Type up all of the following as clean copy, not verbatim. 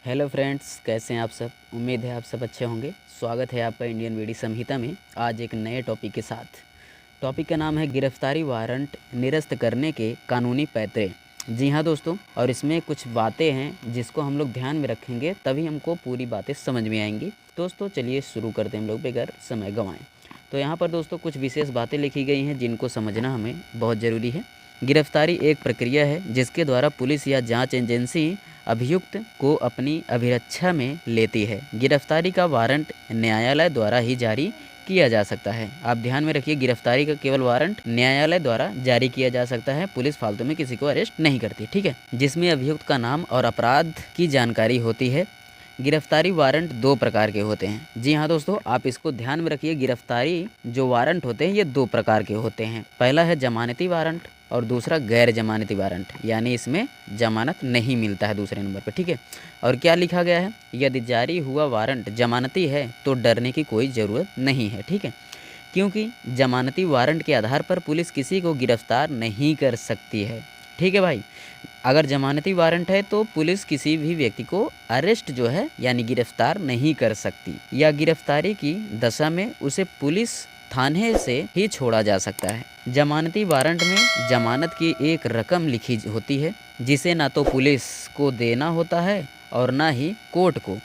Hello friends, कैसे हैं आप सब। उम्मीद है आप सब अच्छे होंगे। स्वागत है आपका इंडियन विधि संहिता में आज एक नए टॉपिक के साथ। टॉपिक का नाम है गिरफ्तारी वारंट निरस्त करने के कानूनी पैंतरे। जी हाँ दोस्तों, और इसमें कुछ बातें हैं जिसको हम लोग ध्यान में रखेंगे तभी हमको पूरी बातें समझ में आएंगी। दोस्तों चलिए शुरू करते हैं हम लोग बगैर समय गंवाएं। तो यहाँ पर दोस्तों कुछ विशेष बातें लिखी गई हैं जिनको समझना हमें बहुत ज़रूरी है। गिरफ्तारी एक प्रक्रिया है जिसके द्वारा पुलिस या जांच एजेंसी अभियुक्त को अपनी अभिरक्षा में लेती है। गिरफ्तारी का वारंट न्यायालय द्वारा ही जारी किया जा सकता है। आप ध्यान में रखिए, गिरफ्तारी का केवल वारंट न्यायालय द्वारा जारी किया जा सकता है। पुलिस फालतू में किसी को अरेस्ट नहीं करती, ठीक है। जिसमें अभियुक्त का नाम और अपराध की जानकारी होती है। गिरफ्तारी वारंट दो प्रकार के होते हैं। जी हाँ दोस्तों, आप इसको ध्यान में रखिए। गिरफ्तारी जो वारंट होते हैं ये दो प्रकार के होते हैं। पहला है जमानती वारंट और दूसरा गैर जमानती वारंट, यानी इसमें जमानत नहीं मिलता है दूसरे नंबर पर, ठीक है। और क्या लिखा गया है, यदि जारी हुआ वारंट जमानती है तो डरने की कोई ज़रूरत नहीं है, ठीक है। क्योंकि जमानती वारंट के आधार पर पुलिस किसी को गिरफ्तार नहीं कर सकती है, ठीक है भाई। अगर जमानती वारंट है तो पुलिस किसी भी व्यक्ति को अरेस्ट जो है यानी गिरफ्तार नहीं कर सकती, या गिरफ्तारी की दशा में उसे पुलिस थाने से ही छोड़ा जा सकता है। जमानती वारंट में जमानत की एक रकम लिखी होती है जिसे ना तो पुलिस को देना होता है और ना ही कोर्ट को।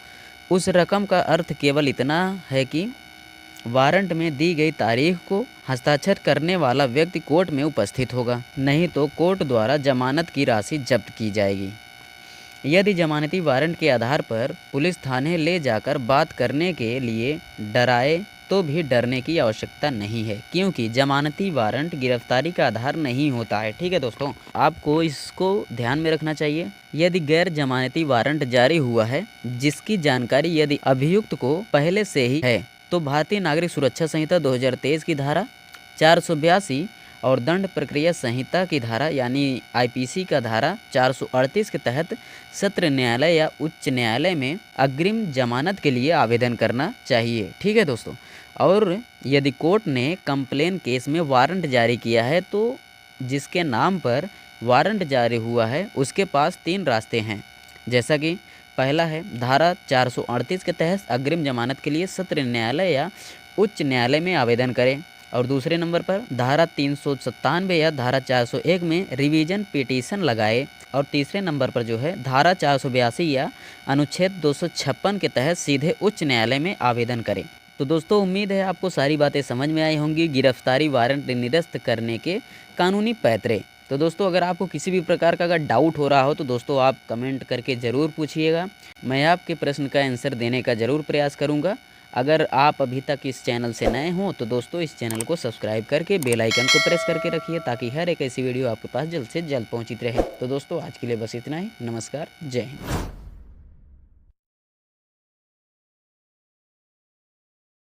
उस रकम का अर्थ केवल इतना है कि वारंट में दी गई तारीख को हस्ताक्षर करने वाला व्यक्ति कोर्ट में उपस्थित होगा, नहीं तो कोर्ट द्वारा जमानत की राशि जब्त की जाएगी। यदि जमानती वारंट के आधार पर पुलिस थाने ले जाकर बात करने के लिए डराए तो भी डरने की आवश्यकता नहीं है, क्योंकि जमानती वारंट गिरफ्तारी का आधार नहीं होता है, ठीक है दोस्तों। आपको इसको ध्यान में रखना चाहिए। यदि गैर जमानती वारंट जारी हुआ है जिसकी जानकारी यदि अभियुक्त को पहले से ही है तो भारतीय नागरिक सुरक्षा संहिता 2023 की धारा 482 और दंड प्रक्रिया संहिता की धारा यानी आईपीसी का धारा 438 के तहत सत्र न्यायालय या उच्च न्यायालय में अग्रिम जमानत के लिए आवेदन करना चाहिए, ठीक है दोस्तों। और यदि कोर्ट ने कंप्लेन केस में वारंट जारी किया है तो जिसके नाम पर वारंट जारी हुआ है उसके पास तीन रास्ते हैं, जैसा कि पहला है धारा 438 के तहत अग्रिम जमानत के लिए सत्र न्यायालय या उच्च न्यायालय में आवेदन करें, और दूसरे नंबर पर धारा 397 या धारा 401 में रिवीजन पिटीशन लगाए, और तीसरे नंबर पर जो है धारा 482 या अनुच्छेद 256 के तहत सीधे उच्च न्यायालय में आवेदन करें। तो दोस्तों उम्मीद है आपको सारी बातें समझ में आई होंगी। गिरफ्तारी वारंट निरस्त करने के कानूनी पैंतरे। तो दोस्तों अगर आपको किसी भी प्रकार का अगर डाउट हो रहा हो तो दोस्तों आप कमेंट करके ज़रूर पूछिएगा। मैं आपके प्रश्न का आंसर देने का ज़रूर प्रयास करूँगा। अगर आप अभी तक इस चैनल से नए हों तो दोस्तों इस चैनल को सब्सक्राइब करके बेल आइकन को प्रेस करके रखिए ताकि हर एक ऐसी वीडियो आपके पास जल्द से जल्द पहुंचित रहे। तो दोस्तों आज के लिए बस इतना ही। नमस्कार, जय हिंद।